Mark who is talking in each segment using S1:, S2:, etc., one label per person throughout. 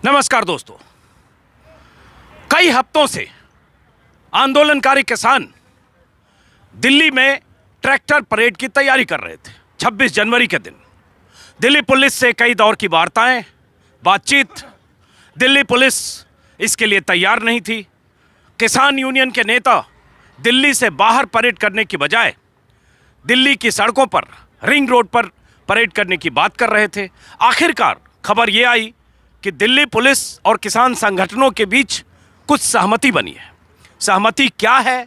S1: नमस्कार दोस्तों। कई हफ्तों से आंदोलनकारी किसान दिल्ली में ट्रैक्टर परेड की तैयारी कर रहे थे। 26 जनवरी के दिन दिल्ली पुलिस से कई दौर की बातचीत। दिल्ली पुलिस इसके लिए तैयार नहीं थी। किसान यूनियन के नेता दिल्ली से बाहर परेड करने की बजाय दिल्ली की सड़कों पर रिंग रोड पर परेड करने की बात कर रहे थे। आखिरकार खबर ये आई कि दिल्ली पुलिस और किसान संगठनों के बीच कुछ सहमति बनी है। सहमति क्या है?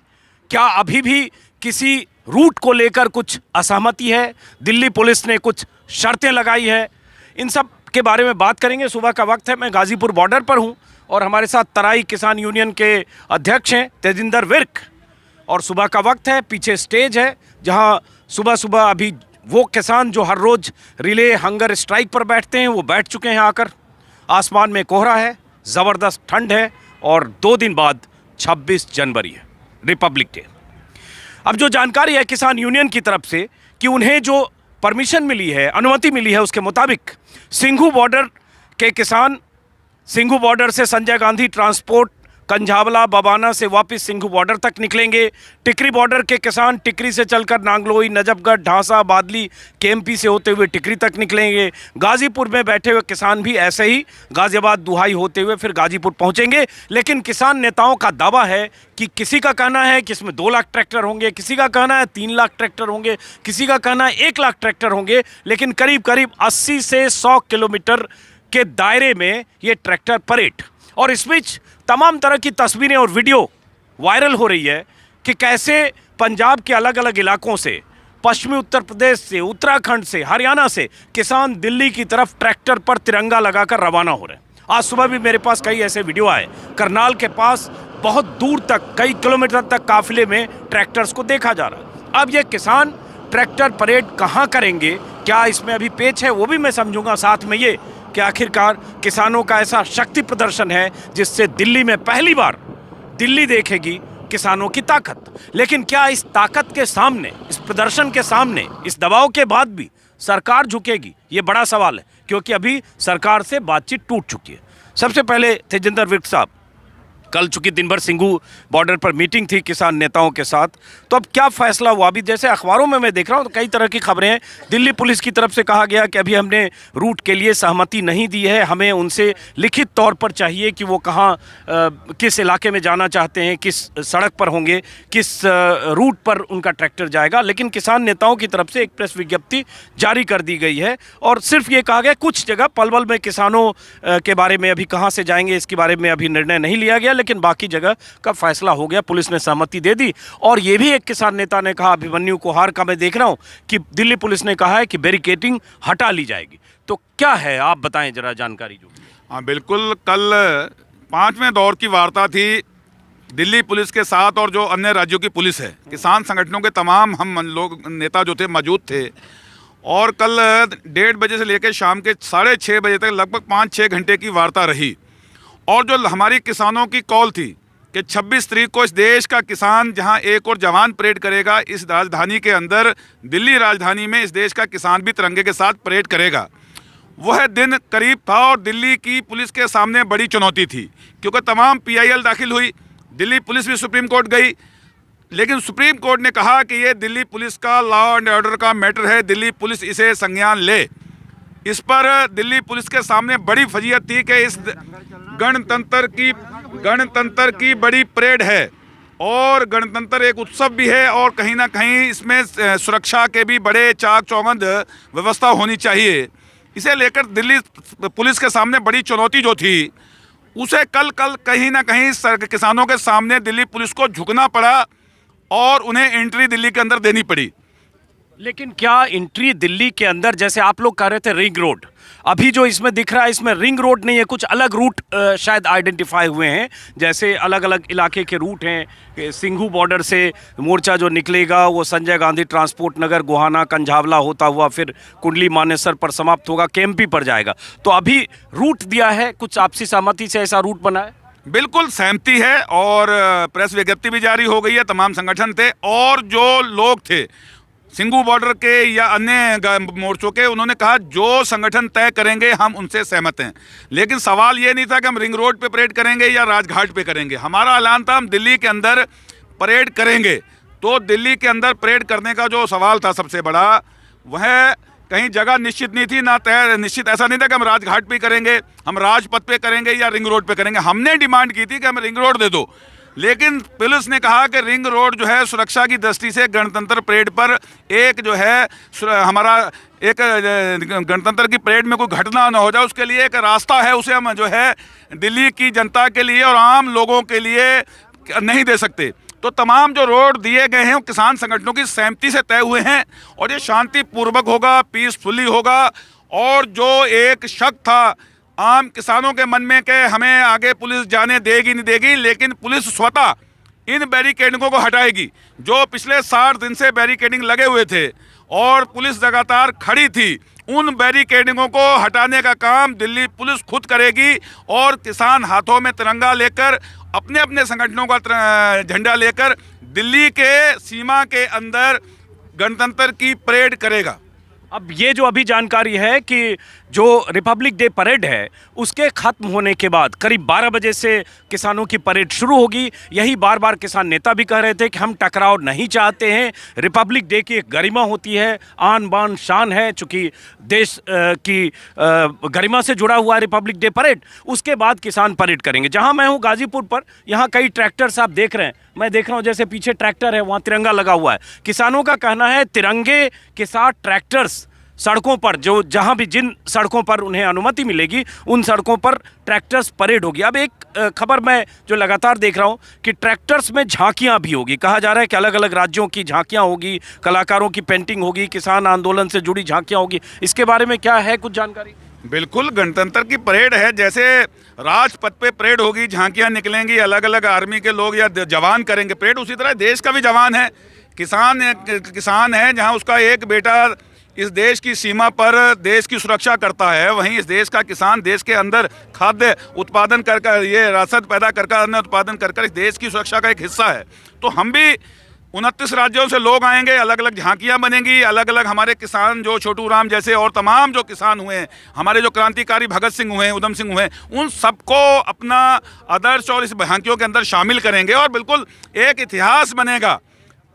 S1: क्या अभी भी किसी रूट को लेकर कुछ असहमति है? दिल्ली पुलिस ने कुछ शर्तें लगाई है। इन सब के बारे में बात करेंगे। सुबह का वक्त है, मैं गाजीपुर बॉर्डर पर हूं और हमारे साथ तराई किसान यूनियन के अध्यक्ष हैं तेजिंदर विर्क। और सुबह का वक्त है, पीछे स्टेज है जहां सुबह सुबह अभी वो किसान जो हर रोज रिले हंगर स्ट्राइक पर बैठते हैं वो बैठ चुके हैं आकर। आसमान में कोहरा है, ज़बरदस्त ठंड है और 2 दिन बाद 26 जनवरी है, रिपब्लिक डे। अब जो जानकारी है किसान यूनियन की तरफ से कि उन्हें जो परमिशन मिली है, अनुमति मिली है, उसके मुताबिक सिंघू बॉर्डर के किसान सिंघू बॉर्डर से संजय गांधी ट्रांसपोर्ट कंझावला बबाना से वापस सिंघू बॉर्डर तक निकलेंगे। टिकरी बॉर्डर के किसान टिकरी से चलकर नांगलोई, नजफगढ़, ढांसा, बादली, केएमपी से होते हुए टिकरी तक निकलेंगे। गाजीपुर में बैठे हुए किसान भी ऐसे ही गाजियाबाद, दुहाई होते हुए फिर गाजीपुर पहुंचेंगे। लेकिन किसान नेताओं का दावा है कि किसी का कहना है कि इसमें 2 लाख ट्रैक्टर होंगे, किसी का कहना है 3 लाख ट्रैक्टर होंगे, किसी का कहना है 1 लाख ट्रैक्टर होंगे। लेकिन करीब करीब 80 से 100 किलोमीटर के दायरे में ये ट्रैक्टर परेड, और इस बीच तमाम तरह की तस्वीरें और वीडियो वायरल हो रही है कि कैसे पंजाब के अलग अलग इलाकों से, पश्चिमी उत्तर प्रदेश से, उत्तराखंड से, हरियाणा से किसान दिल्ली की तरफ ट्रैक्टर पर तिरंगा लगाकर रवाना हो रहे हैं। आज सुबह भी मेरे पास कई ऐसे वीडियो आए। करनाल के पास बहुत दूर तक, कई किलोमीटर तक काफिले में ट्रैक्टर्स को देखा जा रहा है। अब ये किसान ट्रैक्टर परेड कहाँ करेंगे, क्या इसमें अभी पेच है, वो भी मैं समझूंगा। साथ में ये कि आखिरकार किसानों का ऐसा शक्ति प्रदर्शन है जिससे दिल्ली में पहली बार दिल्ली देखेगी किसानों की ताकत। लेकिन क्या इस ताकत के सामने, इस प्रदर्शन के सामने, इस दबाव के बाद भी सरकार झुकेगी? ये बड़ा सवाल है, क्योंकि अभी सरकार से बातचीत टूट चुकी है। सबसे पहले तेजिंदर विर्क साहब, कल चूंकि दिन भर सिंघू बॉर्डर पर मीटिंग थी किसान नेताओं के साथ, तो अब क्या फैसला हुआ? अभी जैसे अखबारों में मैं देख रहा हूँ तो कई तरह की खबरें हैं। दिल्ली पुलिस की तरफ से कहा गया कि अभी हमने रूट के लिए सहमति नहीं दी है, हमें उनसे लिखित तौर पर चाहिए कि वो कहाँ, किस इलाके में जाना चाहते हैं, किस सड़क पर होंगे, किस रूट पर उनका ट्रैक्टर जाएगा। लेकिन किसान नेताओं की तरफ से एक प्रेस विज्ञप्ति जारी कर दी गई है और सिर्फ ये कहा गया कुछ जगह पलवल में किसानों के बारे में अभी कहाँ से जाएंगे इसके बारे में अभी निर्णय नहीं लिया गया, लेकिन बाकी जगह का फैसला हो गया। पुलिस ने सहमति दे दी। और यह भी एक किसान नेता ने कहा, अभिमन्यु कुहार का मैं देख रहा हूं, कि दिल्ली पुलिस ने कहा है कि बैरिकेडिंग हटा ली जाएगी। तो क्या है, आप बताएं जरा जानकारी जो।
S2: हाँ बिल्कुल, कल 5वें दौर की वार्ता थी दिल्ली पुलिस के साथ और जो अन्य राज्यों की पुलिस है। किसान संगठनों के तमाम हम लोग नेता जो थे मौजूद थे और कल 1:30 बजे से लेकर शाम के 6:30 बजे तक लगभग 5-6 घंटे की वार्ता रही। और जो हमारी किसानों की कॉल थी कि 26 तारीख को इस देश का किसान जहां एक और जवान परेड करेगा, इस राजधानी के अंदर, दिल्ली राजधानी में इस देश का किसान भी तिरंगे के साथ परेड करेगा, वह दिन करीब था। और दिल्ली की पुलिस के सामने बड़ी चुनौती थी, क्योंकि तमाम PIL दाखिल हुई, दिल्ली पुलिस भी सुप्रीम कोर्ट गई, लेकिन सुप्रीम कोर्ट ने कहा कि ये दिल्ली पुलिस का लॉ एंड ऑर्डर का मैटर है, दिल्ली पुलिस इसे संज्ञान ले। इस पर दिल्ली पुलिस के सामने बड़ी फजीहत थी कि इस गणतंत्र की बड़ी परेड है और गणतंत्र एक उत्सव भी है और कहीं ना कहीं इसमें सुरक्षा के भी बड़े चाक चौबंद व्यवस्था होनी चाहिए। इसे लेकर दिल्ली पुलिस के सामने बड़ी चुनौती जो थी, उसे कल कहीं ना कहीं किसानों के सामने दिल्ली पुलिस को झुकना पड़ा और उन्हें एंट्री दिल्ली के अंदर देनी पड़ी।
S1: लेकिन क्या एंट्री दिल्ली के अंदर, जैसे आप लोग कह रहे थे रिंग रोड, अभी जो इसमें दिख रहा है इसमें रिंग रोड नहीं है, कुछ अलग रूट शायद आइडेंटिफाई हुए हैं, जैसे अलग अलग इलाके के रूट हैं। सिंघू बॉर्डर से मोर्चा जो निकलेगा वो संजय गांधी ट्रांसपोर्ट नगर, गोहाना, कंझावला होता हुआ फिर कुंडली मानेसर पर समाप्त होगा, केएमपी पर जाएगा। तो अभी रूट दिया है, कुछ आपसी सहमति से ऐसा रूट बना है?
S2: बिल्कुल सहमति है और प्रेस विज्ञप्ति भी जारी हो गई है। तमाम संगठन थे और जो लोग थे सिंघू बॉर्डर के या अन्य मोर्चों के, उन्होंने कहा जो संगठन तय करेंगे हम उनसे सहमत हैं। लेकिन सवाल ये नहीं था कि हम रिंग रोड पे परेड करेंगे या राजघाट पे करेंगे। हमारा ऐलान था हम दिल्ली के अंदर परेड करेंगे। तो दिल्ली के अंदर परेड करने का जो सवाल था सबसे बड़ा, वह कहीं जगह निश्चित नहीं थी, ना तय निश्चित ऐसा नहीं था कि हम राजघाट पे करेंगे, हम राजपथ पे करेंगे या रिंग रोड पे करेंगे। हमने डिमांड की थी कि हमें रिंग रोड दे दो, लेकिन पुलिस ने कहा कि रिंग रोड जो है सुरक्षा की दृष्टि से गणतंत्र परेड पर एक जो है हमारा एक गणतंत्र की परेड में कोई घटना ना हो जाए, उसके लिए एक रास्ता है, उसे हम जो है दिल्ली की जनता के लिए और आम लोगों के लिए नहीं दे सकते। तो तमाम जो रोड दिए गए हैं वो किसान संगठनों की सहमति से तय हुए हैं और ये शांतिपूर्वक होगा, पीसफुली होगा। और जो एक शक था आम किसानों के मन में कि हमें आगे पुलिस जाने देगी नहीं देगी, लेकिन पुलिस स्वतः इन बैरिकेडिंगों को हटाएगी। जो पिछले 60 दिन से बैरिकेडिंग लगे हुए थे और पुलिस लगातार खड़ी थी, उन बैरिकेडिंगों को हटाने का काम दिल्ली पुलिस खुद करेगी और किसान हाथों में तिरंगा लेकर, अपने अपने संगठनों का झंडा लेकर दिल्ली के सीमा के अंदर गणतंत्र की परेड करेगा।
S1: अब ये जो अभी जानकारी है कि जो रिपब्लिक डे परेड है उसके खत्म होने के बाद करीब 12 बजे से किसानों की परेड शुरू होगी। यही बार बार किसान नेता भी कह रहे थे कि हम टकराव नहीं चाहते हैं। रिपब्लिक डे की एक गरिमा होती है, आन बान शान है, चूँकि देश की गरिमा से जुड़ा हुआ है रिपब्लिक डे परेड। उसके बाद किसान परेड करेंगे। जहाँ मैं हूँ गाजीपुर पर, यहाँ कई ट्रैक्टर्स आप देख रहे हैं, मैं देख रहा हूँ जैसे पीछे ट्रैक्टर है, वहाँ तिरंगा लगा हुआ है। किसानों का कहना है तिरंगे के साथ ट्रैक्टर्स सड़कों पर, जो जहां भी जिन सड़कों पर उन्हें अनुमति मिलेगी उन सड़कों पर ट्रैक्टर्स परेड होगी। अब एक खबर मैं जो लगातार देख रहा हूं कि ट्रैक्टर्स में झांकियां भी होगी। कहा जा रहा है कि अलग अलग राज्यों की झांकियां होगी, कलाकारों की पेंटिंग होगी, किसान आंदोलन से जुड़ी झांकियां होगी। इसके बारे में क्या है कुछ जानकारी?
S2: बिल्कुल, गणतंत्र की परेड है। जैसे राजपथ पे परेड होगी, झांकियां निकलेंगी, अलग अलग आर्मी के लोग या जवान करेंगे परेड, उसी तरह देश का भी जवान है, किसान है। जहां उसका एक बेटा इस देश की सीमा पर देश की सुरक्षा करता है, वहीं इस देश का किसान देश के अंदर खाद्य उत्पादन कर ये रसद पैदा कर अन्न उत्पादन कर इस देश की सुरक्षा का एक हिस्सा है। तो हम भी 29 राज्यों से लोग आएंगे, अलग अलग झांकियां बनेंगी, अलग अलग हमारे किसान जो छोटू राम जैसे और तमाम जो किसान हुए हैं, हमारे जो क्रांतिकारी भगत सिंह हुए हैं, उधम सिंह हुए हैं, उन सबको अपना आदर्श और इस झांकियों के अंदर शामिल करेंगे और बिल्कुल एक इतिहास बनेगा।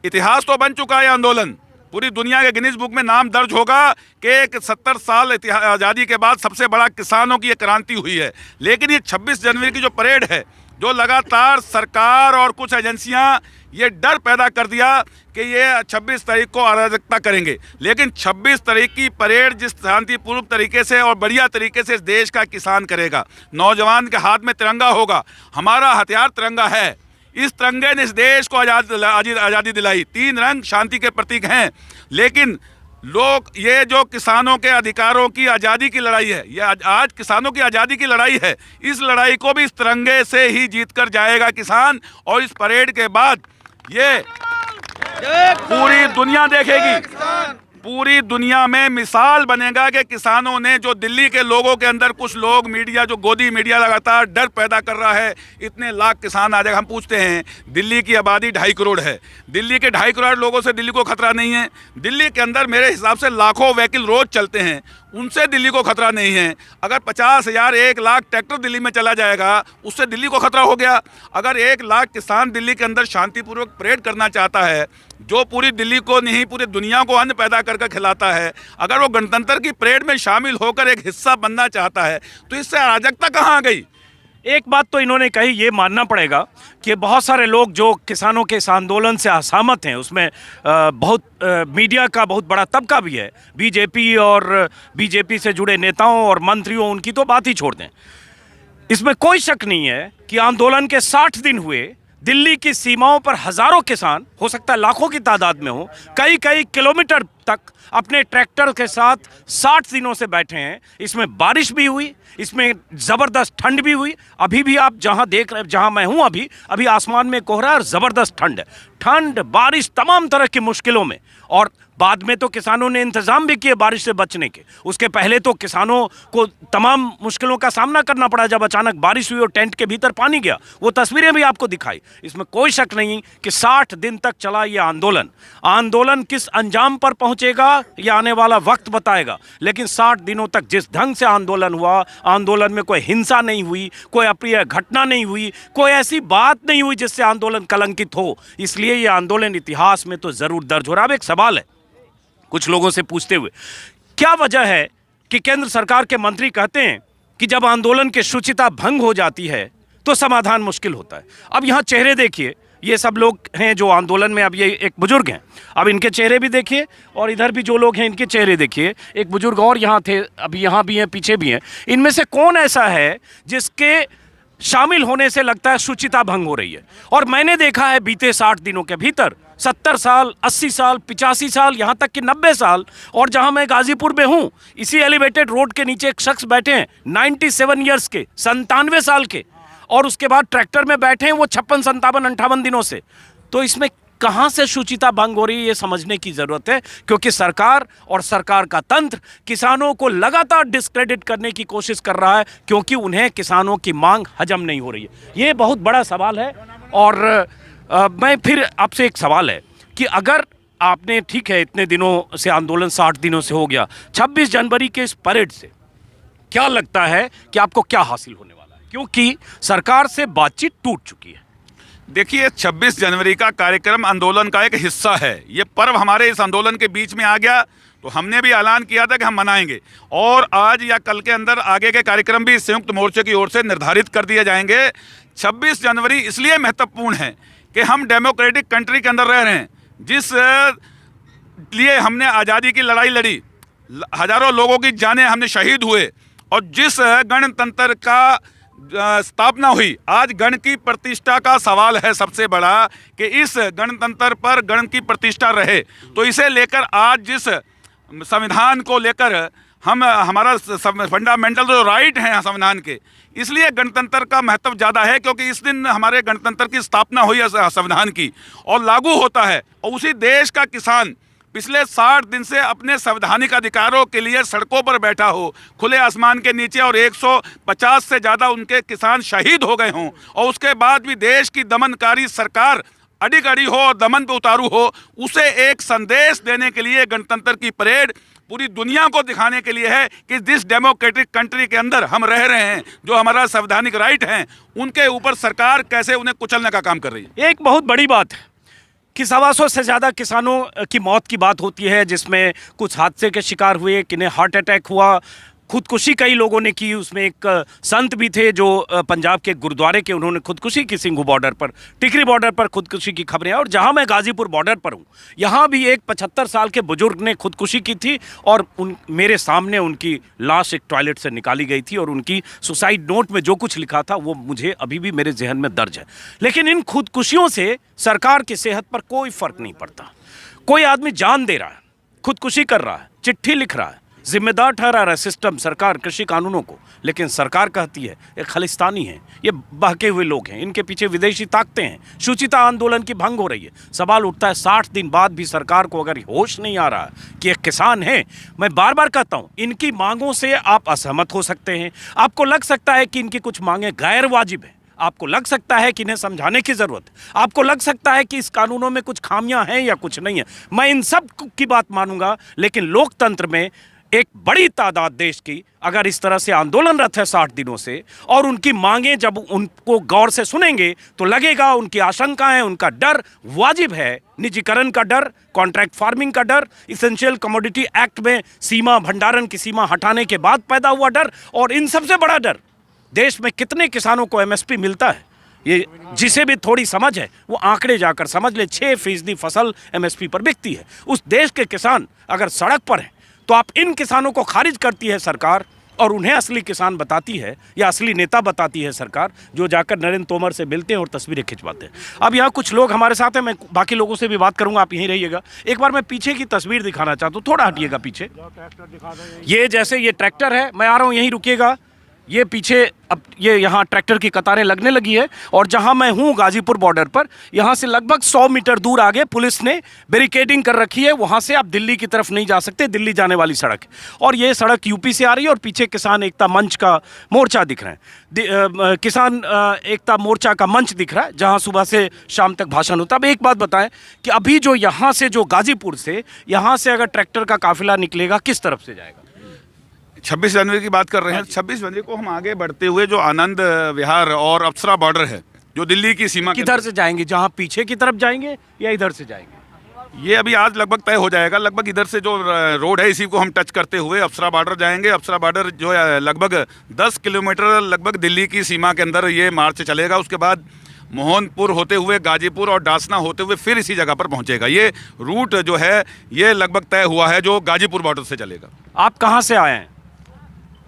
S2: इतिहास तो बन चुका है आंदोलन, पूरी दुनिया के गिनीज बुक में नाम दर्ज होगा कि 70 साल आज़ादी के बाद सबसे बड़ा किसानों की ये क्रांति हुई है। लेकिन ये 26 जनवरी की जो परेड है, जो लगातार सरकार और कुछ एजेंसियां ये डर पैदा कर दिया कि ये 26 तारीख को अराजकता करेंगे, लेकिन 26 तारीख की परेड जिस शांतिपूर्वक तरीके से और बढ़िया तरीके से इस देश का किसान करेगा, नौजवान के हाथ में तिरंगा होगा। हमारा हथियार तिरंगा है, इस तिरंगे ने इस देश को आज़ादी दिलाई। 3 रंग शांति के प्रतीक हैं, लेकिन लोग ये जो किसानों के अधिकारों की आज़ादी की लड़ाई है, ये आज किसानों की आज़ादी की लड़ाई है, इस लड़ाई को भी इस तिरंगे से ही जीत कर जाएगा किसान। और इस परेड के बाद ये पूरी दुनिया देखेगी, पूरी दुनिया में मिसाल बनेगा कि किसानों ने जो दिल्ली के लोगों के अंदर कुछ लोग मीडिया जो गोदी मीडिया लगातार डर पैदा कर रहा है, इतने लाख किसान आ जाएगा। हम पूछते हैं, दिल्ली की आबादी 2.5 करोड़ है, दिल्ली के 2.5 करोड़ लोगों से दिल्ली को खतरा नहीं है। दिल्ली के अंदर मेरे हिसाब से लाखों व्हीकल रोज चलते हैं, उनसे दिल्ली को खतरा नहीं है। अगर 50,000 1 लाख ट्रैक्टर दिल्ली में चला जाएगा, उससे दिल्ली को खतरा हो गया। अगर 1 लाख किसान दिल्ली के अंदर शांतिपूर्वक परेड करना चाहता है, जो पूरी दिल्ली को नहीं पूरी दुनिया को अन्न पैदा करके खिलाता है, अगर वो गणतंत्र की परेड में शामिल होकर एक हिस्सा बनना चाहता है, तो इससे अराजकता कहाँ आ गई?
S1: एक बात तो इन्होंने कही, ये मानना पड़ेगा कि बहुत सारे लोग जो किसानों के इस आंदोलन से असहमत हैं, उसमें मीडिया का बहुत बड़ा तबका भी है। बीजेपी और बीजेपी से जुड़े नेताओं और मंत्रियों, उनकी तो बात ही छोड़ दें। इसमें कोई शक नहीं है कि आंदोलन के 60 दिन हुए, दिल्ली की सीमाओं पर हजारों किसान, हो सकता है लाखों की तादाद में हो, कई किलोमीटर तक अपने ट्रैक्टर के साथ 60 दिनों से बैठे हैं। इसमें बारिश भी हुई, इसमें ज़बरदस्त ठंड भी हुई। अभी भी आप जहां देख रहे, जहां मैं हूं, अभी आसमान में कोहरा है और ज़बरदस्त ठंड है। ठंड, बारिश, तमाम तरह की मुश्किलों में। और बाद में तो किसानों ने इंतजाम भी किए बारिश से बचने के। उसके पहले तो किसानों को तमाम मुश्किलों का सामना करना पड़ा जब अचानक बारिश हुई और टेंट के भीतर पानी गया। वो तस्वीरें भी आपको दिखाई। इसमें कोई शक नहीं कि 60 दिन तक चला ये आंदोलन किस अंजाम पर पहुंचेगा ये आने वाला वक्त बताएगा। लेकिन 60 दिनों तक जिस ढंग से आंदोलन हुआ, आंदोलन में कोई हिंसा नहीं हुई, कोई अप्रिय घटना नहीं हुई, कोई ऐसी बात नहीं हुई जिससे आंदोलन कलंकित हो। इसलिए ये आंदोलन इतिहास में तो जरूर दर्ज हो रहा है। अब एक सवाल है कुछ लोगों से पूछते हुए, क्या वजह है कि केंद्र सरकार के मंत्री कहते हैं कि जब आंदोलन की शुचिता भंग हो जाती है तो समाधान मुश्किल होता है। अब यहाँ चेहरे देखिए, ये सब लोग हैं जो आंदोलन में, अब ये एक बुजुर्ग हैं, अब इनके चेहरे भी देखिए और इधर भी जो लोग हैं इनके चेहरे देखिए। एक बुजुर्ग और यहाँ थे, अभी यहाँ भी हैं, पीछे भी हैं। इनमें से कौन ऐसा है जिसके शामिल होने से लगता है शुचिता भंग हो रही है? और मैंने देखा है बीते 60 दिनों के भीतर 70 साल, 80 साल, 85 साल, यहाँ तक कि 90 साल। और जहाँ मैं गाजीपुर में हूँ, इसी एलिवेटेड रोड के नीचे एक शख्स बैठे हैं 97 ईयर्स के, 97 साल के, और उसके बाद ट्रैक्टर में बैठे हैं वो 56, 57, 58 दिनों से। तो इसमें कहाँ से शुचिता भंग हो रही है ये समझने की ज़रूरत है, क्योंकि सरकार और सरकार का तंत्र किसानों को लगातार डिस्क्रेडिट करने की कोशिश कर रहा है, क्योंकि उन्हें किसानों की मांग हजम नहीं हो रही है। ये बहुत बड़ा सवाल है। और मैं फिर आपसे एक सवाल है कि अगर आपने, ठीक है इतने दिनों से आंदोलन 60 दिनों से हो गया, 26 जनवरी के इस परेड से क्या लगता है कि आपको क्या हासिल होने वाला है? क्योंकि सरकार से बातचीत टूट चुकी है।
S2: देखिए, 26 जनवरी का कार्यक्रम आंदोलन का एक हिस्सा है। ये पर्व हमारे इस आंदोलन के बीच में आ गया तो हमने भी ऐलान किया था कि हम मनाएंगे, और आज या कल के अंदर आगे के कार्यक्रम भी संयुक्त मोर्चे की ओर से निर्धारित कर दिए जाएंगे। 26 जनवरी इसलिए महत्वपूर्ण है कि हम डेमोक्रेटिक कंट्री के अंदर रह रहे हैं, जिस लिए हमने आज़ादी की लड़ाई लड़ी, हजारों लोगों की जानें हमने शहीद हुए, और जिस गणतंत्र का स्थापना हुई, आज गण की प्रतिष्ठा का सवाल है सबसे बड़ा कि इस गणतंत्र पर गण की प्रतिष्ठा रहे। तो इसे लेकर आज जिस संविधान को लेकर हम, हमारा फंडामेंटल जो राइट हैं संविधान के, इसलिए गणतंत्र का महत्व ज़्यादा है, क्योंकि इस दिन हमारे गणतंत्र की स्थापना हुई है संविधान की, और लागू होता है। और उसी देश का किसान पिछले 60 दिन से अपने संवैधानिक अधिकारों के लिए सड़कों पर बैठा हो, खुले आसमान के नीचे, और 150 से ज़्यादा उनके किसान शहीद हो गए हों, और उसके बाद भी देश की दमनकारी सरकार अड़ी गड़ी हो और दमन पे उतारू हो, उसे एक संदेश देने के लिए गणतंत्र की परेड पूरी दुनिया को दिखाने के लिए है कि जिस डेमोक्रेटिक कंट्री के अंदर हम रह रहे हैं, जो हमारा संवैधानिक राइट हैं, उनके ऊपर सरकार कैसे उन्हें कुचलने का काम कर रही है।
S1: एक बहुत बड़ी बात है कि 125 से ज़्यादा किसानों की मौत की बात होती है, जिसमें कुछ हादसे के शिकार हुए, किन्हें हार्ट अटैक हुआ, खुदकुशी कई लोगों ने की। उसमें एक संत भी थे जो पंजाब के गुरुद्वारे के, उन्होंने खुदकुशी की सिंघू बॉर्डर पर, टिकरी बॉर्डर पर खुदकुशी की खबरें। और जहां मैं गाजीपुर बॉर्डर पर हूं, यहां भी एक 75 साल के बुजुर्ग ने खुदकुशी की थी, और मेरे सामने उनकी लाश एक टॉयलेट से निकाली गई थी, और उनकी सुसाइड नोट में जो कुछ लिखा था वो मुझे अभी भी मेरे जहन में दर्ज है। लेकिन इन खुदकुशियों से सरकार की सेहत पर कोई फर्क नहीं पड़ता। कोई आदमी जान दे रहा है, खुदकुशी कर रहा है, चिट्ठी लिख रहा है, जिम्मेदार ठहरा रहा है सिस्टम, सरकार, कृषि कानूनों को, लेकिन सरकार कहती है ये खालिस्तानी हैं, ये बहके हुए लोग हैं, इनके पीछे विदेशी ताकतें हैं, शुचिता आंदोलन की भंग हो रही है। सवाल उठता है 60 दिन बाद भी सरकार को अगर होश नहीं आ रहा कि एक किसान है, मैं बार बार कहता हूं, इनकी मांगों से आप असहमत हो सकते हैं, आपको लग सकता है कि इनकी कुछ मांगें गैर वाजिब हैं, आपको लग सकता है कि इन्हें समझाने की जरूरत है, आपको लग सकता है कि इस कानूनों में कुछ खामियां हैं या कुछ नहीं है, मैं इन सब की बात मानूंगा। लेकिन लोकतंत्र में एक बड़ी तादाद देश की अगर इस तरह से आंदोलनरत है 60 दिनों से, और उनकी मांगें जब उनको गौर से सुनेंगे तो लगेगा उनकी आशंकाएं, उनका डर वाजिब है। निजीकरण का डर, कॉन्ट्रैक्ट फार्मिंग का डर, इसेंशियल कमोडिटी एक्ट में सीमा, भंडारण की सीमा हटाने के बाद पैदा हुआ डर, और इन सबसे बड़ा डर, देश में कितने किसानों को एमएसपी मिलता है, ये जिसे भी थोड़ी समझ है वो आंकड़े जाकर समझ ले। 6% फसल एमएसपी पर बिकती है। उस देश के किसान अगर सड़क पर हैं तो आप इन किसानों को खारिज करती है सरकार, और उन्हें असली किसान बताती है या असली नेता बताती है सरकार, जो जाकर नरेंद्र तोमर से मिलते हैं और तस्वीरें खिंचवाते हैं। अब यहाँ कुछ लोग हमारे साथ हैं, मैं बाकी लोगों से भी बात करूंगा, आप यहीं रहिएगा। एक बार मैं पीछे की तस्वीर दिखाना चाहता हूँ, थोड़ा हटिएगा पीछे। ये जैसे ये ट्रैक्टर है, मैं आ रहा हूँ, यहीं रुकिएगा। ये पीछे अब ये यहाँ ट्रैक्टर की कतारें लगने लगी है और जहाँ मैं हूँ गाजीपुर बॉर्डर पर, यहाँ से लगभग 100 मीटर दूर आगे पुलिस ने बैरिकेडिंग कर रखी है। वहाँ से आप दिल्ली की तरफ नहीं जा सकते, दिल्ली जाने वाली सड़क। और ये सड़क यूपी से आ रही है और पीछे किसान एकता मंच का मोर्चा दिख रहा है, किसान एकता मोर्चा का मंच दिख रहा है, जहाँ सुबह से शाम तक भाषण होता है। अब एक बात बताएं कि अभी जो यहाँ से, जो गाजीपुर से यहाँ से अगर ट्रैक्टर का काफिला निकलेगा, किस तरफ से जाएगा?
S2: 26 जनवरी की बात कर रहे हैं। 26 जनवरी को हम आगे बढ़ते हुए जो आनंद विहार और अप्सरा बॉर्डर है, जो दिल्ली की सीमा
S1: किधर से जाएंगे? जहाँ पीछे की तरफ जाएंगे या इधर से जाएंगे?
S2: ये अभी आज लगभग तय हो जाएगा। लगभग इधर से जो रोड है इसी को हम टच करते हुए अप्सरा बॉर्डर जाएंगे। अप्सरा बॉर्डर जो है लगभग 10 किलोमीटर लगभग दिल्ली की सीमा के अंदर ये मार्च चलेगा। उसके बाद मोहनपुर होते हुए गाजीपुर और डासना होते हुए फिर इसी जगह पर पहुंचेगा। ये रूट जो है ये लगभग तय हुआ है, जो गाजीपुर बॉर्डर से चलेगा।
S1: आप कहाँ से आए हैं?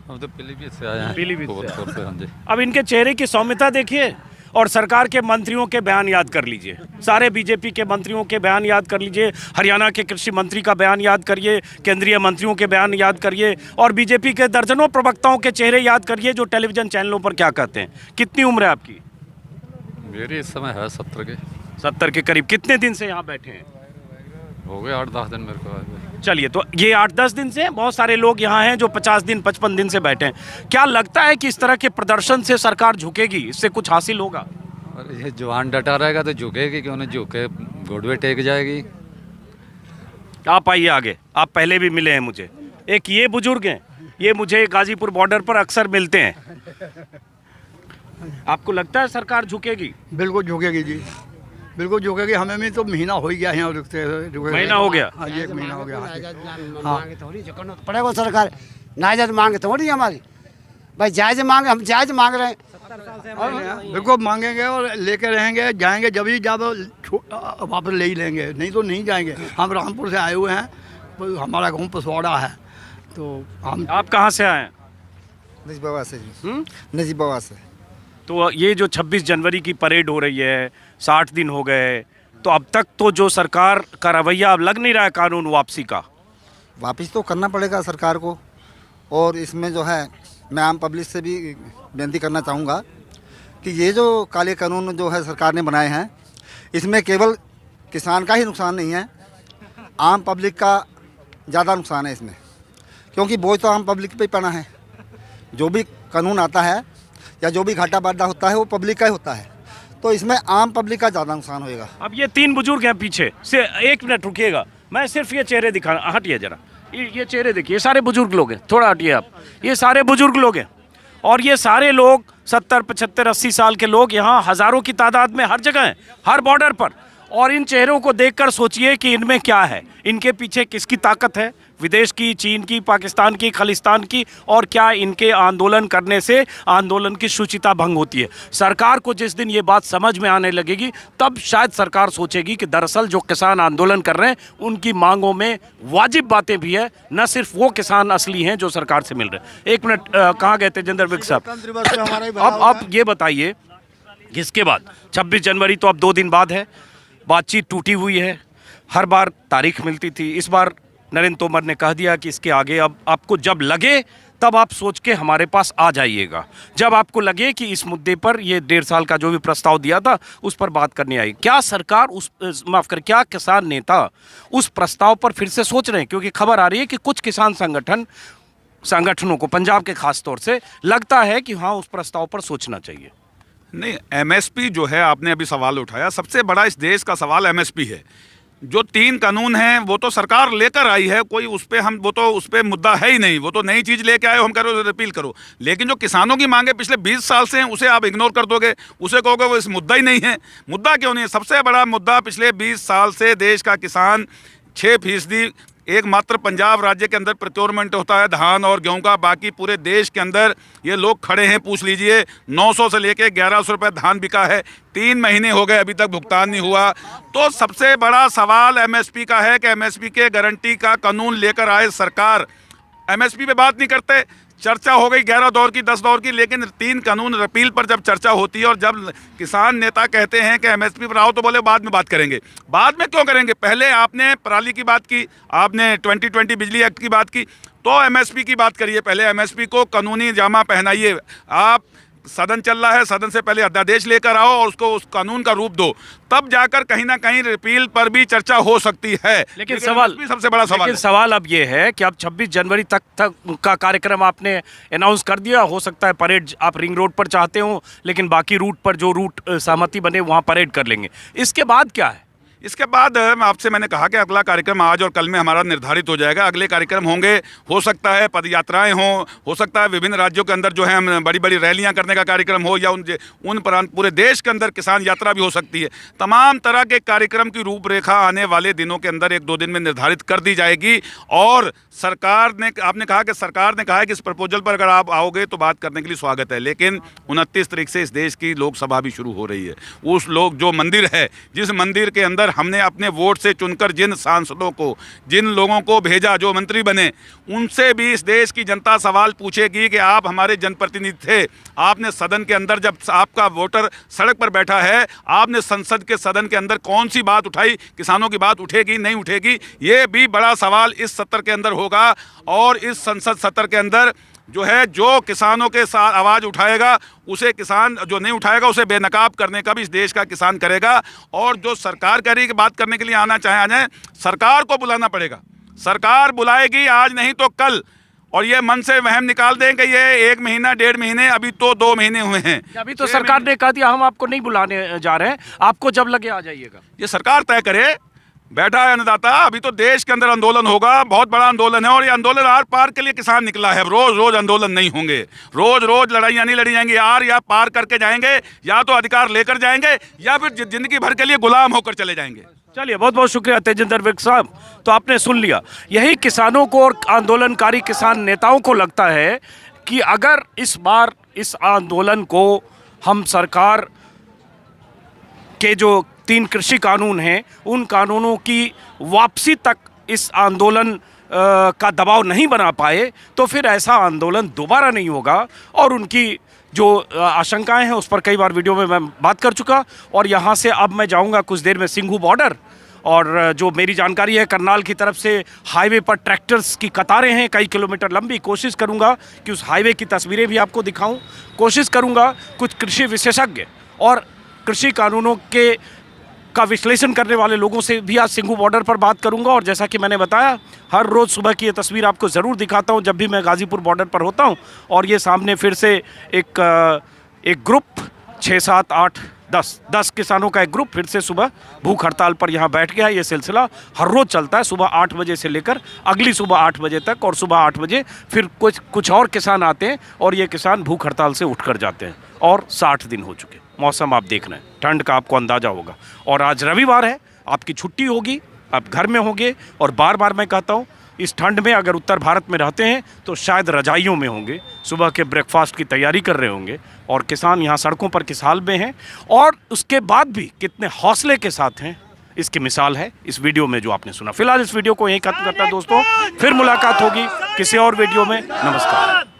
S3: हम तो पीलीभीत से आए हैं।
S1: पीलीभीत से
S3: गोरखपुर से, हाँ जी।
S1: अब इनके चेहरे की सौम्यता देखिए और सरकार के मंत्रियों के बयान याद कर लीजिए। सारे बीजेपी के मंत्रियों के बयान याद कर लीजिए, हरियाणा के कृषि मंत्री का बयान याद करिए, केंद्रीय मंत्रियों के बयान याद करिए और बीजेपी के दर्जनों प्रवक्ताओं के चेहरे याद करिए जो टेलीविजन चैनलों पर क्या कहते हैं। कितनी उम्र है आपकी?
S3: मेरी इस समय है 70 के।
S1: 70 के करीब। कितने दिन से यहाँ बैठे हैं?
S3: हो गए 8-10 दिन मेरे को आए हुए।
S1: चलिए, तो ये 8-10 दिन से, बहुत सारे लोग यहाँ हैं जो 50 दिन 55 दिन से बैठे हैं। क्या लगता है कि इस तरह के प्रदर्शन से सरकार झुकेगी, इससे कुछ हासिल होगा?
S3: और ये जवान डटा रहेगा तो झुकेगी, क्यों नहीं झुके, घुटवे टेक जाएगी।
S1: आप आइए आगे, आप पहले भी मिले हैं मुझे। एक ये बुजुर्ग हैं, ये मुझे गाजीपुर बॉर्डर पर अक्सर मिलते हैं। आपको लगता है सरकार झुकेगी?
S4: बिल्कुल झुकेगी जी, बिल्कुल झुकेगी। हमें भी तो महीना हो ही गया है यहाँ रुकते।
S1: महीना हो गया?
S4: हाँ, 1 महीना हो गया।
S5: हाँ, पड़ेगा सरकार नाजायज मांगे थोड़ी हमारी, भाई जायज मांगे, हम जायज मांग रहे हैं।
S4: बिल्कुल मांगेंगे और लेके रहेंगे, जाएंगे जब ही जब वापस ले ही लेंगे, नहीं तो नहीं जाएंगे। हम रामपुर से आए हुए हैं, तो हमारा गाँव पसवाड़ा है, तो हम।
S1: आप कहाँ से आए हैं?
S6: नजीबाबाद से जी। नजीबाबाद से।
S1: तो ये जो 26 जनवरी की परेड हो रही है, 60 दिन हो गए, तो अब तक तो जो सरकार का रवैया अब लग नहीं रहा है कानून वापसी का।
S6: वापस तो करना पड़ेगा सरकार को। और इसमें जो है मैं आम पब्लिक से भी विनती करना चाहूँगा कि ये जो काले कानून जो है सरकार ने बनाए हैं, इसमें केवल किसान का ही नुकसान नहीं है, आम पब्लिक का ज़्यादा नुकसान है इसमें, क्योंकि बोझ तो आम पब्लिक पे ही पड़ा है। जो भी कानून आता है या जो भी घाटा बाटा होता है वो पब्लिक का ही होता है, तो इसमें आम पब्लिक का ज़्यादा नुकसान होएगा।
S1: अब ये 3 बुजुर्ग हैं पीछे से, 1 मिनट रुकिएगा, मैं सिर्फ ये चेहरे दिखा, हटिए जरा, ये चेहरे देखिए, ये सारे बुजुर्ग लोग हैं, थोड़ा हटिए आप, ये सारे बुजुर्ग लोग हैं और ये सारे लोग 70, 75, 80 साल के लोग यहाँ हज़ारों की तादाद में हर जगह हैं, हर बॉर्डर पर। और इन चेहरों को देखकर सोचिए कि इनमें क्या है, इनके पीछे किसकी ताकत है, विदेश की, चीन की, पाकिस्तान की, खालिस्तान की, और क्या इनके आंदोलन करने से आंदोलन की शुचिता भंग होती है। सरकार को जिस दिन ये बात समझ में आने लगेगी तब शायद सरकार सोचेगी कि दरअसल जो किसान आंदोलन कर रहे हैं उनकी मांगों में वाजिब बातें भी है, न सिर्फ वो किसान असली हैं जो सरकार से मिल रहे हैं। 1 मिनट, कहाँ गए तेजेंद्र विक साहब? अब आप ये बताइए, इसके बाद 26 जनवरी तो अब 2 दिन बाद है, बातचीत टूटी हुई है, हर बार तारीख मिलती थी, इस बार नरेंद्र तोमर ने कह दिया कि इसके आगे अब आपको जब लगे तब आप सोच के हमारे पास आ जाइएगा, जब आपको लगे कि इस मुद्दे पर ये 1.5 साल का जो भी प्रस्ताव दिया था उस पर बात करने आई। क्या सरकार क्या किसान नेता उस प्रस्ताव पर फिर से सोच रहे हैं? क्योंकि खबर आ रही है कि कुछ किसान संगठनों को, पंजाब के खास तौर से, लगता है कि हाँ उस प्रस्ताव पर सोचना चाहिए।
S2: नहीं, एमएसपी जो है, आपने अभी सवाल उठाया, सबसे बड़ा इस देश का सवाल एमएसपी है। जो 3 कानून हैं वो तो सरकार लेकर आई है, कोई उस पर हम, वो तो उस पर मुद्दा है ही नहीं, वो तो नई चीज़ लेके आए हो, हम कह रहे हो रिपील करो। लेकिन जो किसानों की मांगे पिछले 20 साल से हैं उसे आप इग्नोर कर दोगे, उसे कहोगे वो इस मुद्दा ही नहीं है। मुद्दा क्यों नहीं है? सबसे बड़ा मुद्दा पिछले 20 साल से देश का किसान 6% एकमात्र पंजाब राज्य के अंदर प्रोक्योरमेंट होता है धान और गेहूं का, बाकी पूरे देश के अंदर ये लोग खड़े हैं, पूछ लीजिए, 900 से लेके 1100 रुपये धान बिका है, 3 महीने हो गए अभी तक भुगतान नहीं हुआ। तो सबसे बड़ा सवाल एमएसपी का है कि एमएसपी के गारंटी का कानून लेकर आए सरकार, एमएसपी पे बात नहीं करते। चर्चा हो गई 11 दौर की, 10 दौर की, लेकिन 3 कानून रिपील पर जब चर्चा होती है और जब किसान नेता कहते हैं कि एमएसपी पर आओ तो बोले बाद में बात करेंगे। बाद में क्यों करेंगे? पहले आपने पराली की बात की, आपने 2020 बिजली एक्ट की बात की, तो एमएसपी की बात करिए। पहले एमएसपी को कानूनी जामा पहनाइए। आप सदन चल रहा है, सदन से पहले अध्यादेश लेकर आओ और उसको उस कानून का रूप दो, तब जाकर कहीं ना कहीं रिपील पर भी चर्चा हो सकती है।
S1: लेकिन सवाल
S2: सबसे बड़ा सवाल
S1: लेकिन सवाल अब ये है कि अब 26 जनवरी तक का कार्यक्रम आपने अनाउंस कर दिया। हो सकता है परेड आप रिंग रोड पर चाहते हो, लेकिन बाकी रूट पर जो रूट सहमति बने वहाँ परेड कर लेंगे। इसके बाद क्या है?
S2: इसके बाद मैंने कहा कि अगला कार्यक्रम आज और कल में हमारा निर्धारित हो जाएगा। अगले कार्यक्रम होंगे, हो सकता है पद यात्राएं हो सकता है विभिन्न राज्यों के अंदर जो है हम बड़ी बड़ी रैलियां करने का कार्यक्रम हो, या उन प्रांत पूरे देश के अंदर किसान यात्रा भी हो सकती है। तमाम तरह के कार्यक्रम की रूपरेखा आने वाले दिनों के अंदर 1-2 दिन में निर्धारित कर दी जाएगी। और सरकार ने, आपने कहा कि सरकार ने कहा है कि इस प्रपोजल पर अगर आप आओगे तो बात करने के लिए स्वागत है, लेकिन 29 तारीख से इस देश की लोकसभा भी शुरू हो रही है। उस लोग जो मंदिर है, जिस मंदिर के अंदर हमने अपने वोट से चुनकर जिन सांसदों को, जिन लोगों को भेजा जो मंत्री बने, उनसे भी इस देश की जनता सवाल पूछेगी कि आप हमारे जनप्रतिनिधि थे, आपने सदन के अंदर जब आपका वोटर सड़क पर बैठा है, आपने संसद के सदन के अंदर कौन सी बात उठाई? किसानों की बात उठेगी नहीं उठेगी? ये भी बड़ा सवाल इस सत्र के अंदर होगा। और इस संसद सत्र के अंदर जो है, जो किसानों के साथ आवाज़ उठाएगा उसे किसान, जो नहीं उठाएगा उसे बेनकाब करने का भी इस देश का किसान करेगा। और जो सरकार कह रही है कि बात करने के लिए आना चाहे आ जाए, सरकार को बुलाना पड़ेगा। सरकार बुलाएगी, आज नहीं तो कल। और ये मन से वहम निकाल दें कि ये 1 महीना 1.5 महीने, अभी तो 2 महीने हुए हैं।
S1: अभी तो सरकार ने कह दिया हम आपको नहीं बुलाने जा रहे हैं, आपको जब लगे आ जाइएगा।
S2: ये सरकार तय करे। बैठा है अन्नदाता, अभी तो देश के अंदर आंदोलन होगा, बहुत बड़ा आंदोलन है। और ये आंदोलन आर पार के लिए किसान निकला है। रोज रोज आंदोलन नहीं होंगे, रोज रोज लड़ाइयाँ नहीं लड़ी जाएंगी। आर या पार करके जाएंगे, या तो अधिकार लेकर जाएंगे, या फिर जिंदगी भर के लिए गुलाम होकर चले जाएंगे।
S1: चलिए, बहुत बहुत शुक्रिया तेजिंदर विर्क साहब। तो आपने सुन लिया, यही किसानों को और आंदोलनकारी किसान नेताओं को लगता है कि अगर इस बार इस आंदोलन को हम सरकार के जो 3 कृषि कानून हैं, उन कानूनों की वापसी तक इस आंदोलन का दबाव नहीं बना पाए, तो फिर ऐसा आंदोलन दोबारा नहीं होगा। और उनकी जो आशंकाएं हैं उस पर कई बार वीडियो में मैं बात कर चुका। और यहाँ से अब मैं जाऊँगा कुछ देर में सिंघू बॉर्डर, और जो मेरी जानकारी है करनाल की तरफ से हाईवे पर ट्रैक्टर्स की कतारें हैं कई किलोमीटर लंबी। कोशिश करूँगा कि उस हाईवे की तस्वीरें भी आपको दिखाऊँ। कोशिश करूँगा कुछ कृषि विशेषज्ञ और कृषि कानूनों का विश्लेषण करने वाले लोगों से भी आज सिंघू बॉर्डर पर बात करूंगा। और जैसा कि मैंने बताया, हर रोज़ सुबह की ये तस्वीर आपको ज़रूर दिखाता हूं जब भी मैं गाज़ीपुर बॉर्डर पर होता हूं। और ये सामने फिर से एक ग्रुप 6, 7, 8, 10 किसानों का एक ग्रुप फिर से सुबह भूख हड़ताल पर यहाँ बैठ गया। ये सिलसिला हर रोज़ चलता है, सुबह 8 बजे से लेकर अगली सुबह 8 बजे तक। और सुबह 8 बजे फिर कुछ और किसान आते हैं और ये किसान भूख हड़ताल से उठ कर जाते हैं। और 60 दिन हो चुके। मौसम आप देख रहे हैं, ठंड का आपको अंदाज़ा होगा। और आज रविवार है, आपकी छुट्टी होगी, आप घर में होंगे। और बार बार मैं कहता हूँ, इस ठंड में अगर उत्तर भारत में रहते हैं तो शायद रजाइयों में होंगे, सुबह के ब्रेकफास्ट की तैयारी कर रहे होंगे। और किसान यहाँ सड़कों पर किस हाल में हैं और उसके बाद भी कितने हौसले के साथ हैं, इसकी मिसाल है इस वीडियो में जो आपने सुना। फिलहाल इस वीडियो को यहीं खत्म करता है दोस्तों, फिर मुलाकात होगी किसी और वीडियो में। नमस्कार।